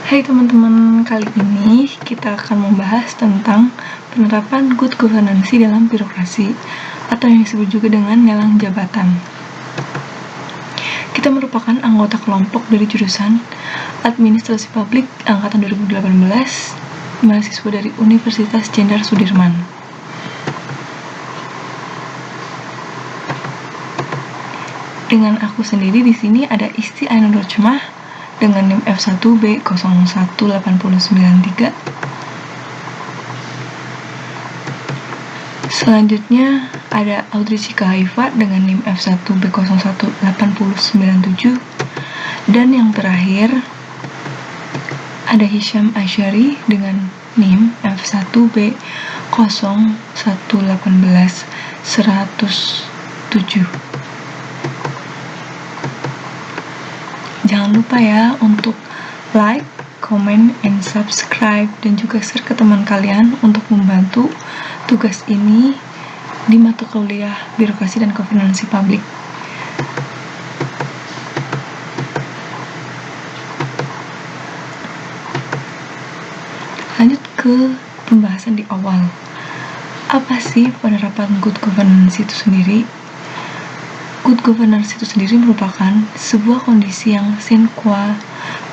Hai teman-teman, kali ini kita akan membahas tentang penerapan good governance dalam birokrasi atau yang disebut juga dengan lelang jabatan. Kita merupakan anggota kelompok dari jurusan Administrasi Publik angkatan 2018, mahasiswa dari Universitas Jenderal Sudirman. Dengan aku sendiri di sini ada Isti Ainur Rochmah dengan NIM F1B01808993. Selanjutnya ada Audrey Cika Haifa dengan NIM F1B018097, dan yang terakhir ada Hisham Asyari dengan NIM F1B01181107. Jangan lupa ya untuk like, comment, and subscribe, dan juga share ke teman kalian untuk membantu tugas ini di mata kuliah birokrasi dan governance publik. Lanjut ke pembahasan di awal. Apa sih penerapan good governance itu sendiri? Good governance itu sendiri merupakan sebuah kondisi yang sine qua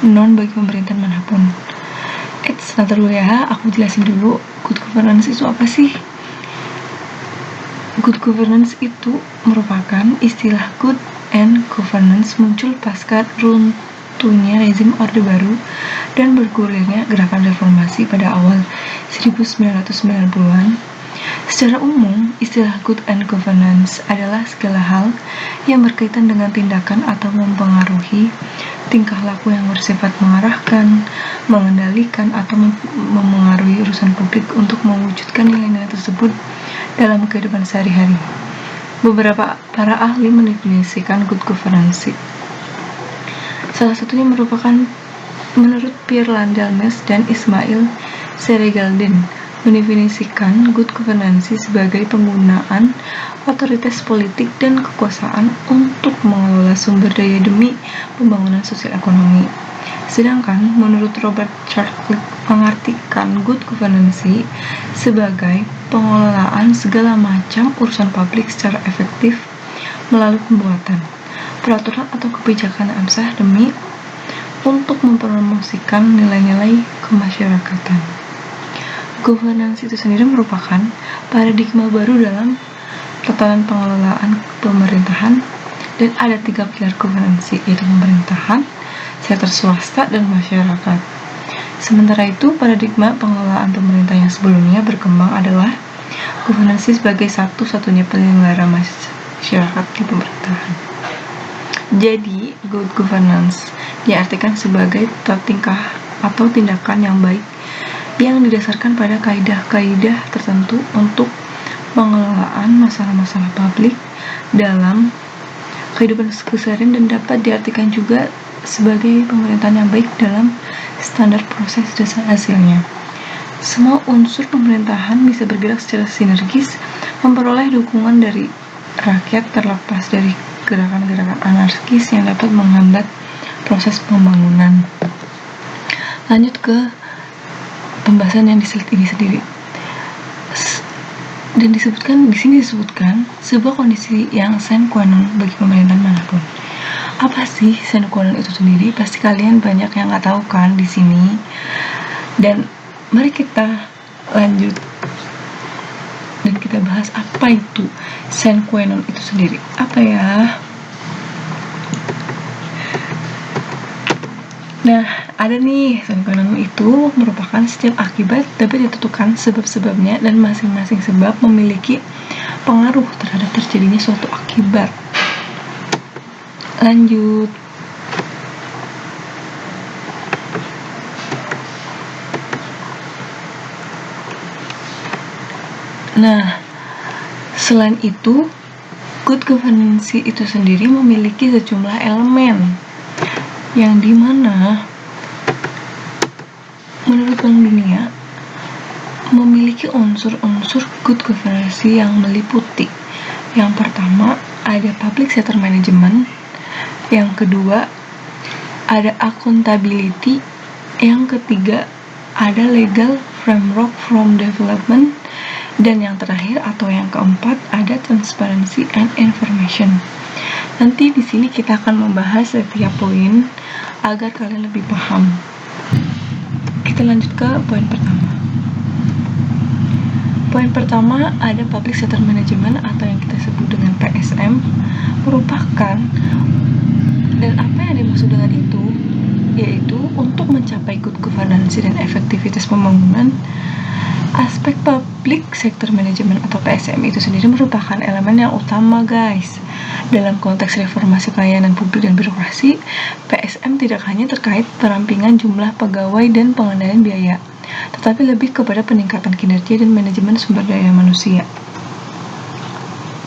non bagi pemerintahan manapun. Nanti dulu ya, aku jelasin dulu good governance itu apa sih. Good governance itu merupakan istilah good and governance muncul pasca runtuhnya rezim Orde Baru dan bergulirnya gerakan reformasi pada awal 1990-an. Secara umum, istilah good and governance adalah segala hal yang berkaitan dengan tindakan atau mempengaruhi tingkah laku yang bersifat mengarahkan, mengendalikan, atau memengaruhi urusan publik untuk mewujudkan nilai-nilai tersebut dalam kehidupan sehari-hari. Beberapa para ahli mendefinisikan good governance. Salah satunya merupakan menurut Pierre Landelmes dan Ismail Seregaldin, mendefinisikan good governance sebagai penggunaan otoritas politik dan kekuasaan untuk mengelola sumber daya demi pembangunan sosial ekonomi. Sedangkan menurut Robert Chartlick mengartikan good governance sebagai pengelolaan segala macam urusan publik secara efektif melalui pembuatan peraturan atau kebijakan yang sah demi untuk mempromosikan nilai-nilai kemasyarakatan. Governance itu sendiri merupakan paradigma baru dalam tatanan pengelolaan pemerintahan, dan ada 3 pilar governance, yaitu pemerintahan, sektor swasta, dan masyarakat. Sementara itu, paradigma pengelolaan pemerintah yang sebelumnya berkembang adalah governance sebagai satu-satunya penyelenggara masyarakat di pemerintahan. Jadi, good governance diartikan sebagai tingkah atau tindakan yang baik yang didasarkan pada kaidah-kaidah tertentu untuk pengelolaan masalah-masalah publik dalam kehidupan keseharian, dan dapat diartikan juga sebagai pemerintahan yang baik dalam standar proses dasar hasilnya. Semua unsur pemerintahan bisa bergerak secara sinergis memperoleh dukungan dari rakyat terlepas dari gerakan-gerakan anarkis yang dapat menghambat proses pembangunan. Lanjut ke pembahasan yang di slide ini sendiri. Dan di sini disebutkan sebuah kondisi yang sine qua non bagi pemerintahan manapun. Apa sih sine qua non itu sendiri? Pasti kalian banyak yang nggak tahu kan di sini. Dan mari kita lanjut dan kita bahas apa itu sine qua non itu sendiri. Apa ya? Nah, ada nih, sine qua non itu merupakan setiap akibat dapat ditentukan sebab-sebabnya, dan masing-masing sebab memiliki pengaruh terhadap terjadinya suatu akibat. Lanjut. Nah, selain itu, good governance itu sendiri memiliki sejumlah elemen yang dimana menurut Bank Dunia memiliki unsur-unsur good governance yang meliputi. Yang pertama ada public sector management, yang kedua ada accountability, Yang ketiga ada legal framework from development, dan yang terakhir atau yang keempat ada transparency and information. Nanti di sini kita akan membahas setiap poin agar kalian lebih paham. Kita lanjut ke poin pertama. Poin pertama ada Public Sector Management atau yang kita sebut dengan PSM, merupakan, dan apa yang dimaksud dengan itu, yaitu untuk mencapai good governance dan efektivitas pembangunan. Aspek Public Sector Management atau PSM itu sendiri merupakan elemen yang utama, guys. Dalam konteks reformasi pelayanan publik dan birokrasi, PSM tidak hanya terkait perampingan jumlah pegawai dan pengendalian biaya, tetapi lebih kepada peningkatan kinerja dan manajemen sumber daya manusia.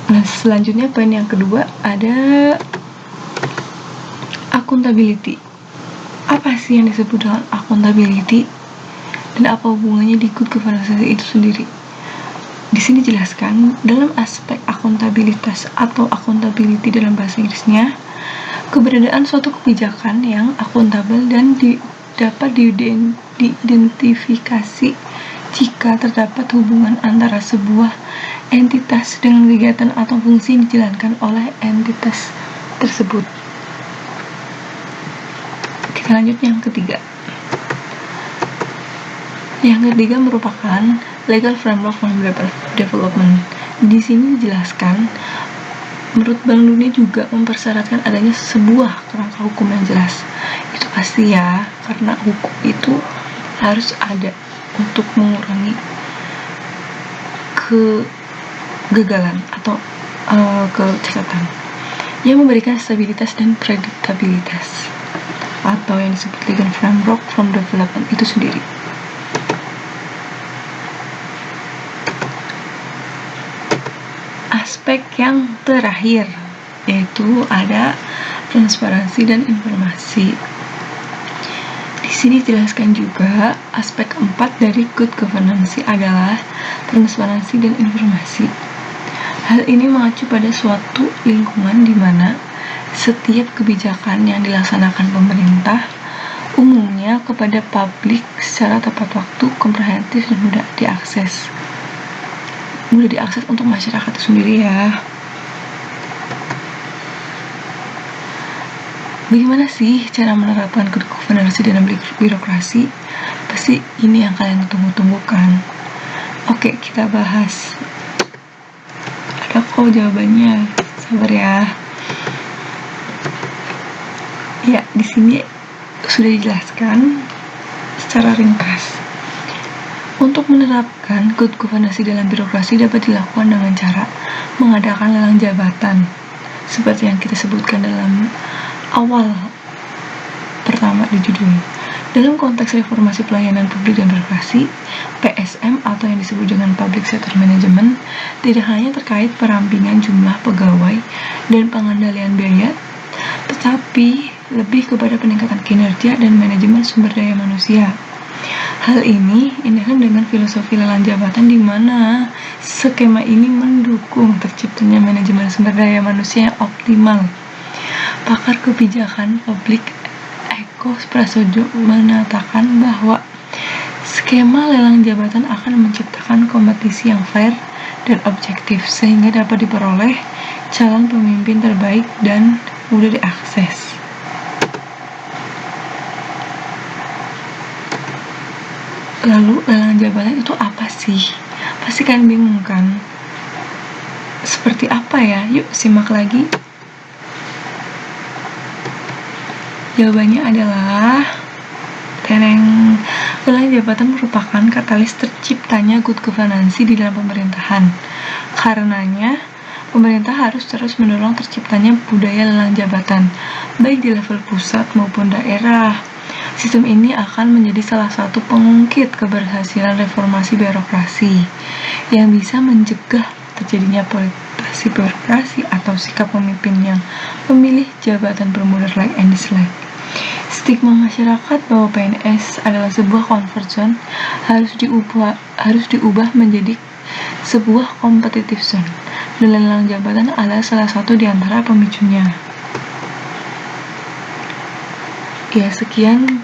Nah, selanjutnya poin yang kedua ada accountability. Apa sih yang disebut dengan accountability? Dan apa hubungannya di good governance itu sendiri? Di sini dijelaskan dalam aspek akuntabilitas atau accountability dalam bahasa Inggrisnya, keberadaan suatu kebijakan yang akuntabel dan dapat diidentifikasi jika terdapat hubungan antara sebuah entitas dengan kegiatan atau fungsi yang dijalankan oleh entitas tersebut. Kita lanjut yang ketiga. Yang ketiga merupakan legal framework for development. Di sini dijelaskan, menurut Bank Dunia juga mempersyaratkan adanya sebuah kerangka hukum yang jelas. Itu pasti ya, karena hukum itu harus ada untuk mengurangi kegagalan atau kecacatan, yang memberikan stabilitas dan prediktabilitas, atau yang disebut legal framework from development itu sendiri. Aspek yang terakhir yaitu ada transparansi dan informasi. Di sini dijelaskan juga aspek keempat dari good governance adalah transparansi dan informasi. Hal ini mengacu pada suatu lingkungan di mana setiap kebijakan yang dilaksanakan pemerintah umumnya kepada publik secara tepat waktu, komprehensif, dan mudah diakses untuk masyarakat itu sendiri ya. Bagaimana sih cara menerapkan good governance dalam birokrasi? Pasti ini yang kalian tunggu-tunggukan. Oke, kita bahas. Ada kok jawabannya. Sabar ya. Ya, di sini sudah dijelaskan secara ringkas. Untuk menerapkan good governance dalam birokrasi dapat dilakukan dengan cara mengadakan lelang jabatan, seperti yang kita sebutkan dalam awal pertama di judul. Dalam konteks reformasi pelayanan publik dan birokrasi, PSM atau yang disebut dengan Public Sector Management tidak hanya terkait perampingan jumlah pegawai dan pengendalian biaya, tetapi lebih kepada peningkatan kinerja dan manajemen sumber daya manusia. Hal ini inherent dengan filosofi lelang jabatan di mana skema ini mendukung terciptanya manajemen sumber daya manusia yang optimal. Pakar kebijakan publik Eko Prasojo mengatakan bahwa skema lelang jabatan akan menciptakan kompetisi yang fair dan objektif sehingga dapat diperoleh calon pemimpin terbaik dan mudah diakses. Lalu lelang jabatan itu apa sih? Pasti kalian bingung kan? Seperti apa ya? Yuk simak lagi. Jawabannya adalah lelang jabatan merupakan katalis terciptanya good governance di dalam pemerintahan. Karenanya, pemerintah harus terus mendorong terciptanya budaya lelang jabatan, baik di level pusat maupun daerah. Sistem ini akan menjadi salah satu pengungkit keberhasilan reformasi birokrasi yang bisa mencegah terjadinya politisasi birokrasi atau sikap pemimpin yang memilih jabatan bermudah like and dislike. Stigma masyarakat bahwa PNS adalah sebuah comfort zone harus diubah menjadi sebuah competitive zone, dan lelang jabatan adalah salah satu di antara pemicunya. Ya, sekian